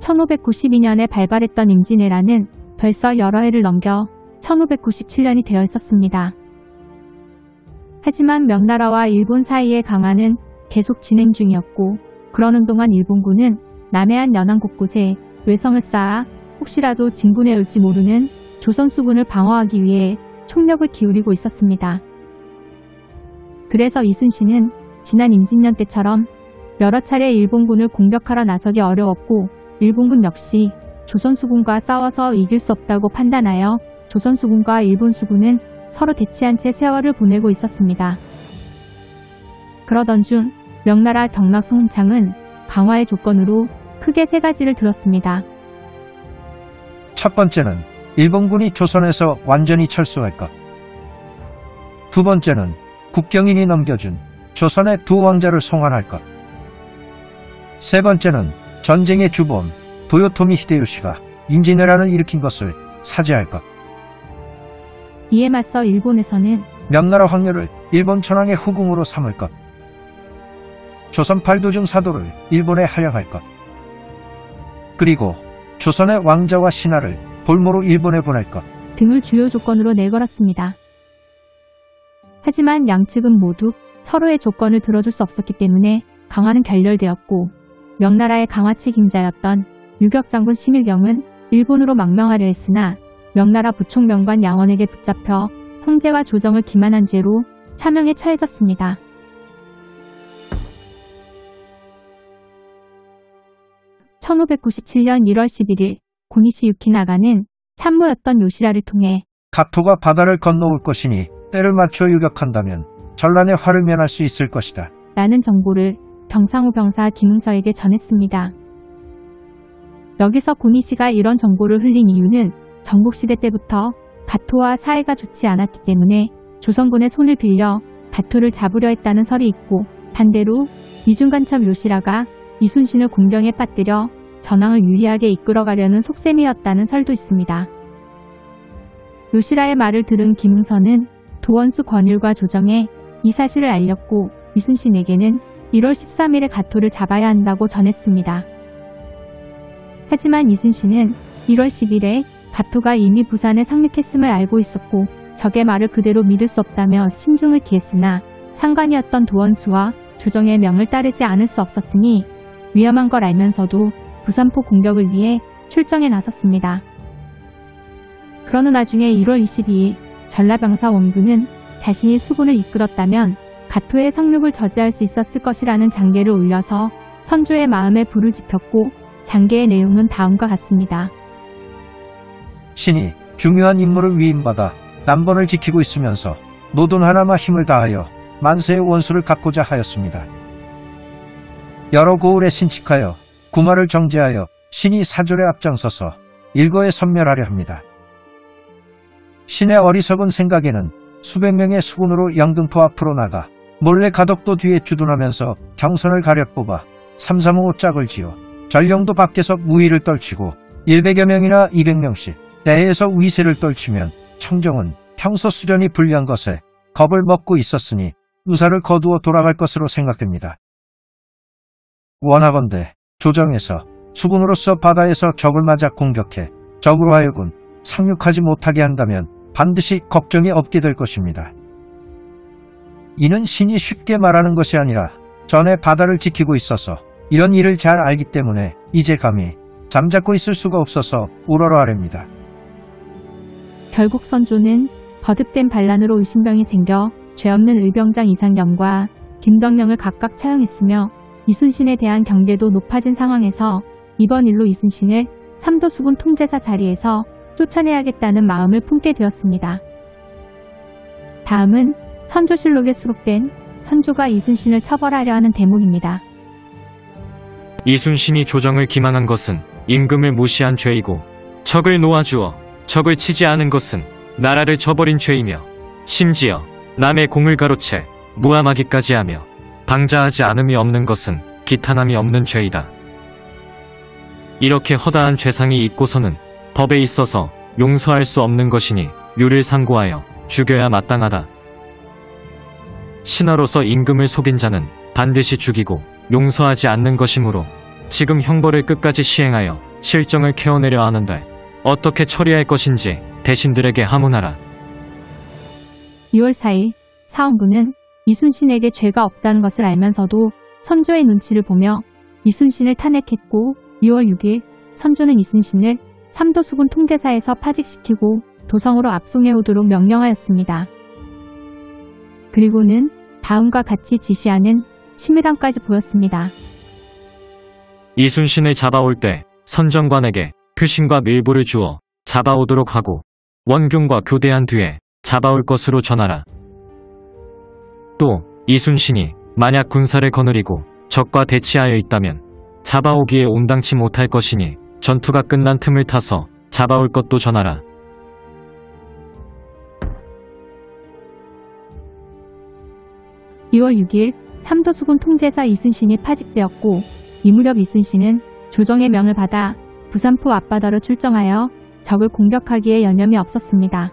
1592년에 발발했던 임진왜란은 벌써 여러 해를 넘겨 1597년이 되어 있었습니다. 하지만 명나라와 일본 사이의 강화는 계속 진행 중이었고, 그러는 동안 일본군은 남해안 연안 곳곳에 외성을 쌓아 혹시라도 진군에 올지 모르는 조선 수군을 방어하기 위해 총력을 기울이고 있었습니다. 그래서 이순신은 지난 임진년 때처럼 여러 차례 일본군을 공격하러 나서기 어려웠고, 일본군 역시 조선 수군과 싸워서 이길 수 없다고 판단하여 조선 수군과 일본 수군은 서로 대치한 채 세월을 보내고 있었습니다. 그러던 중 명나라 경락 송창은 강화의 조건으로 크게 세 가지를 들었습니다. 첫 번째는 일본군이 조선에서 완전히 철수할 것. 두 번째는 국경인이 넘겨준 조선의 두 왕자를 송환할 것. 세 번째는 전쟁의 주범 도요토미 히데요시가 임진왜란을 일으킨 것을 사죄할 것. 이에 맞서 일본에서는 명나라 황녀를 일본 천황의 후궁으로 삼을 것. 조선 팔도중 사도를 일본에 할양할 것. 그리고 조선의 왕자와 신하를 볼모로 일본에 보낼 것 등을 주요 조건으로 내걸었습니다. 하지만 양측은 모두 서로의 조건을 들어줄 수 없었기 때문에 강화는 결렬되었고, 명나라의 강화 책임자였던 유격장군 심일경은 일본으로 망명하려 했으나 명나라 부총명관 양원에게 붙잡혀 황제와 조정을 기만한 죄로 차명에 처해졌습니다. (1597년 1월 11일) 고니시 유키나가는 참모였던 요시라를 통해 가토가 바다를 건너올 것이니 때를 맞춰 유격한다면 전란의 화를 면할 수 있을 것이다 라는 정보를 경상우 병사 김응서에게 전했습니다. 여기서 고니시가 이런 정보를 흘린 이유는 정복시대 때부터 가토와 사이가 좋지 않았기 때문에 조선군의 손을 빌려 가토를 잡으려 했다는 설이 있고, 반대로 이중간첩 요시라가 이순신을 공경에 빠뜨려 전황을 유리하게 이끌어가려는 속셈이었다는 설도 있습니다. 요시라의 말을 들은 김응서는 도원수 권율과 조정에 이 사실을 알렸고, 이순신에게는 1월 13일에 가토를 잡아야 한다고 전했습니다. 하지만 이순신은 1월 10일에 가토가 이미 부산에 상륙했음을 알고 있었고, 적의 말을 그대로 믿을 수 없다며 신중을 기했으나 상관이었던 도원수와 조정의 명을 따르지 않을 수 없었으니 위험한 걸 알면서도 부산포 공격을 위해 출정에 나섰습니다. 그러는 와중에 1월 22일 전라병사 원균은 자신이 수군을 이끌었다면 가토의 상륙을 저지할 수 있었을 것이라는 장계를 올려서 선조의 마음에 불을 지폈고, 장계의 내용은 다음과 같습니다. 신이 중요한 임무를 위임받아 남번을 지키고 있으면서 노돈 하나마 힘을 다하여 만세의 원수를 갚고자 하였습니다. 여러 고을에 신칙하여 구마를 정제하여 신이 사졸에 앞장서서 일거에 섬멸하려 합니다. 신의 어리석은 생각에는 수백 명의 수군으로 영등포 앞으로 나가 몰래 가덕도 뒤에 주둔하면서 경선을 가려 뽑아 335 짝을 지어 전령도 밖에서 무위를 떨치고 100여 명이나 200명씩 내에서 위세를 떨치면 청정은 평소 수련이 불리한 것에 겁을 먹고 있었으니 누사를 거두어 돌아갈 것으로 생각됩니다. 원하건대 조정에서 수군으로서 바다에서 적을 맞아 공격해 적으로 하여금 상륙하지 못하게 한다면 반드시 걱정이 없게 될 것입니다. 이는 신이 쉽게 말하는 것이 아니라 전에 바다를 지키고 있어서 이런 일을 잘 알기 때문에 이제 감히 잠자코 있을 수가 없어서 우러러하렵니다. 결국 선조는 거듭된 반란으로 의심병이 생겨 죄 없는 의병장 이상겸과 김덕령을 각각 차용했으며, 이순신에 대한 경계도 높아진 상황에서 이번 일로 이순신을 삼도수군 통제사 자리에서 쫓아내야겠다는 마음을 품게 되었습니다. 다음은 선조실록에 수록된 선조가 이순신을 처벌하려 하는 대목입니다. 이순신이 조정을 기만한 것은 임금을 무시한 죄이고, 적을 놓아주어 적을 치지 않은 것은 나라를 저버린 죄이며, 심지어 남의 공을 가로채 무함하기까지 하며 방자하지 않음이 없는 것은 기탄함이 없는 죄이다. 이렇게 허다한 죄상이 있고서는 법에 있어서 용서할 수 없는 것이니 유를 상고하여 죽여야 마땅하다. 신하로서 임금을 속인 자는 반드시 죽이고 용서하지 않는 것이므로 지금 형벌을 끝까지 시행하여 실정을 캐어내려 하는데 어떻게 처리할 것인지 대신들에게 하문하라. 2월 4일 사원부는 이순신에게 죄가 없다는 것을 알면서도 선조의 눈치를 보며 이순신을 탄핵했고 2월 6일 선조는 이순신을 삼도수군 통제사에서 파직시키고 도성으로 압송해오도록 명령하였습니다. 그리고는 다음과 같이 지시하는 치밀함까지 보였습니다. 이순신을 잡아올 때 선정관에게 표신과 밀보를 주어 잡아오도록 하고 원균과 교대한 뒤에 잡아올 것으로 전하라. 또 이순신이 만약 군사를 거느리고 적과 대치하여 있다면 잡아오기에 온당치 못할 것이니 전투가 끝난 틈을 타서 잡아올 것도 전하라. (2월 6일) 삼도수군 통제사 이순신이 파직되었고 이 무렵 이순신은 조정의 명을 받아 부산포 앞바다로 출정하여 적을 공격하기에 여념이 없었습니다.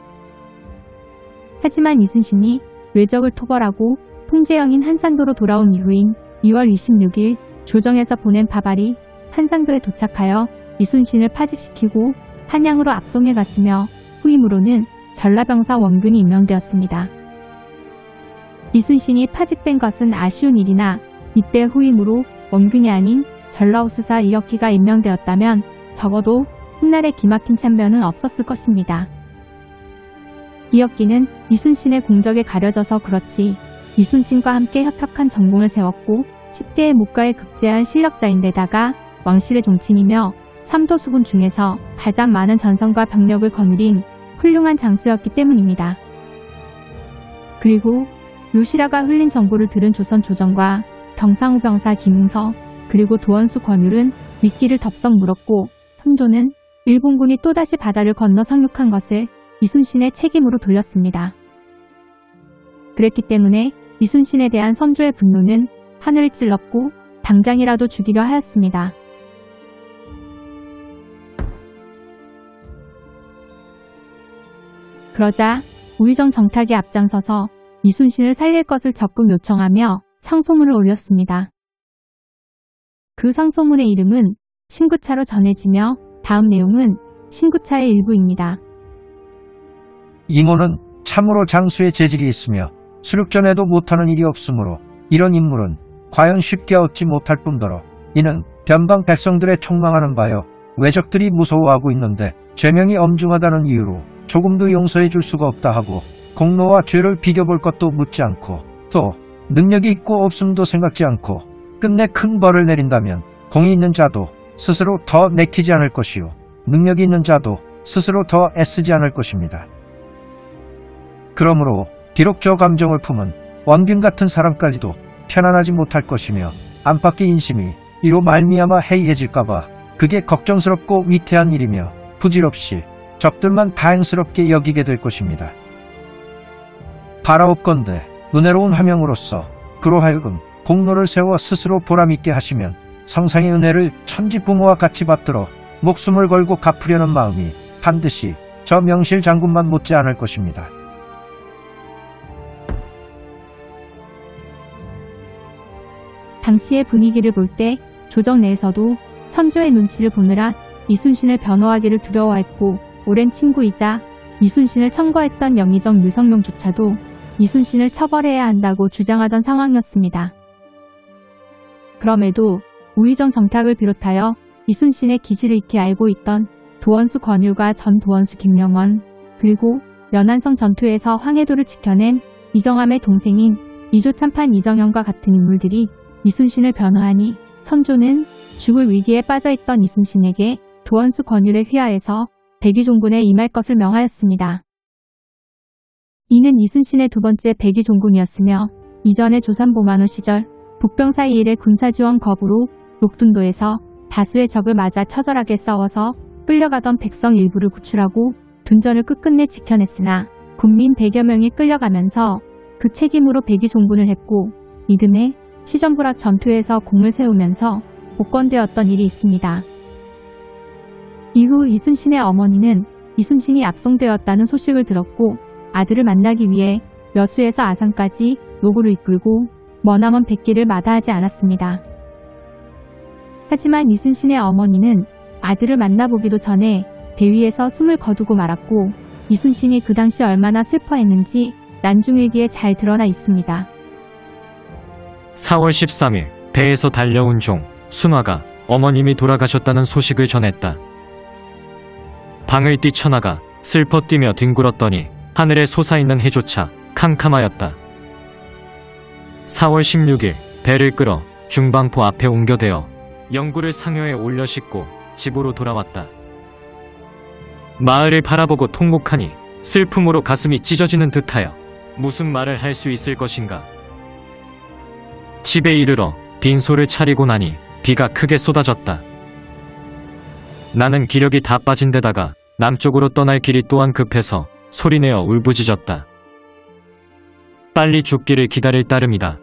하지만 이순신이 외적을 토벌하고 통제영인 한산도로 돌아온 이후인 2월 26일 조정에서 보낸 바발이 한산도에 도착하여 이순신을 파직시키고 한양으로 압송해 갔으며 후임으로는 전라병사 원균이 임명되었습니다. 이순신이 파직된 것은 아쉬운 일이나 이때 후임으로 원균이 아닌 전라호수사 이혁기가 임명되었다면 적어도 훗날의 기막힌 참변은 없었을 것입니다. 이혁기는 이순신의 공적에 가려져서 그렇지 이순신과 함께 협력한 전공을 세웠고 10대의 목가에 급제한 실력자인데다가 왕실의 종친이며 삼도수군 중에서 가장 많은 전성과 병력을 거느린 훌륭한 장수였기 때문입니다. 그리고 요시라가 흘린 정보를 들은 조선 조정과 경상우 병사 김웅서 그리고 도원수 권율은 미끼를 덥석 물었고 선조는 일본군이 또다시 바다를 건너 상륙한 것을 이순신의 책임으로 돌렸습니다. 그랬기 때문에 이순신에 대한 선조의 분노는 하늘을 찔렀고 당장이라도 죽이려 하였습니다. 그러자 우의정 정탁이 앞장서서 이순신을 살릴 것을 적극 요청하며 상소문을 올렸습니다. 그 상소문의 이름은 신구차로 전해지며 다음 내용은 신구차의 일부입니다. 이모는 참으로 장수의 재질이 있으며 수륙전에도 못하는 일이 없으므로 이런 인물은 과연 쉽게 얻지 못할 뿐더러 이는 변방 백성들의 총망하는 바여 외적들이 무서워하고 있는데 죄명이 엄중하다는 이유로 조금도 용서해 줄 수가 없다 하고 공로와 죄를 비교볼 것도 묻지 않고 또 능력이 있고 없음도 생각지 않고 끝내 큰 벌을 내린다면 공이 있는 자도 스스로 더 내키지 않을 것이요 능력이 있는 자도 스스로 더 애쓰지 않을 것입니다. 그러므로 비록 저 감정을 품은 원균 같은 사람까지도 편안하지 못할 것이며 안팎의 인심이 이로 말미암아 해이해질까봐 그게 걱정스럽고 위태한 일이며 부질없이 적들만 다행스럽게 여기게 될 것입니다. 바라옵건대 은혜로운 화명으로서 그로 하여금 공로를 세워 스스로 보람있게 하시면 성상의 은혜를 천지부모와 같이 받들어 목숨을 걸고 갚으려는 마음이 반드시 저 명실 장군만 못지 않을 것입니다. 당시의 분위기를 볼 때 조정 내에서도 선조의 눈치를 보느라 이순신을 변호하기를 두려워했고 오랜 친구이자 이순신을 청거했던 영의정 류성룡조차도 이순신을 처벌해야 한다고 주장하던 상황이었습니다. 그럼에도 우의정 정탁을 비롯하여 이순신의 기질을 익히 알고 있던 도원수 권율과 전 도원수 김명원 그리고 연안성 전투에서 황해도를 지켜낸 이정함의 동생인 이조참판 이정현과 같은 인물들이 이순신을 변호하니 선조는 죽을 위기에 빠져있던 이순신에게 도원수 권율에 휘하해서 백의종군에 임할 것을 명하였습니다. 이는 이순신의 두 번째 백의종군이었으며 이전의 조선보만호 시절 복병사 이일의 군사지원 거부로 녹둔도에서 다수의 적을 맞아 처절하게 싸워서 끌려가던 백성 일부를 구출하고 둔전을 끝끝내 지켜냈으나 군민 100여 명이 끌려가면서 그 책임으로 백의종군을 했고 이듬해 시전부락 전투에서 공을 세우면서 복권되었던 일이 있습니다. 이후 이순신의 어머니는 이순신이 압송되었다는 소식을 들었고 아들을 만나기 위해 여수에서 아산까지 노구를 이끌고 머나먼 백기를 마다하지 않았습니다. 하지만 이순신의 어머니는 아들을 만나보기도 전에 배 위에서 숨을 거두고 말았고 이순신이 그 당시 얼마나 슬퍼했는지 난중일기에 잘 드러나 있습니다. 4월 13일 배에서 달려온 종 순화가 어머님이 돌아가셨다는 소식을 전했다. 방을 뛰쳐나가 슬퍼 뛰며 뒹굴었더니 하늘에 솟아있는 해조차 캄캄하였다. 4월 16일 배를 끌어 중방포 앞에 옮겨대어 영구를 상여에 올려 싣고 집으로 돌아왔다. 마을을 바라보고 통곡하니 슬픔으로 가슴이 찢어지는 듯하여 무슨 말을 할 수 있을 것인가. 집에 이르러 빈소를 차리고 나니 비가 크게 쏟아졌다. 나는 기력이 다 빠진 데다가 남쪽으로 떠날 길이 또한 급해서 소리내어 울부짖었다. 빨리 죽기를 기다릴 따름이다.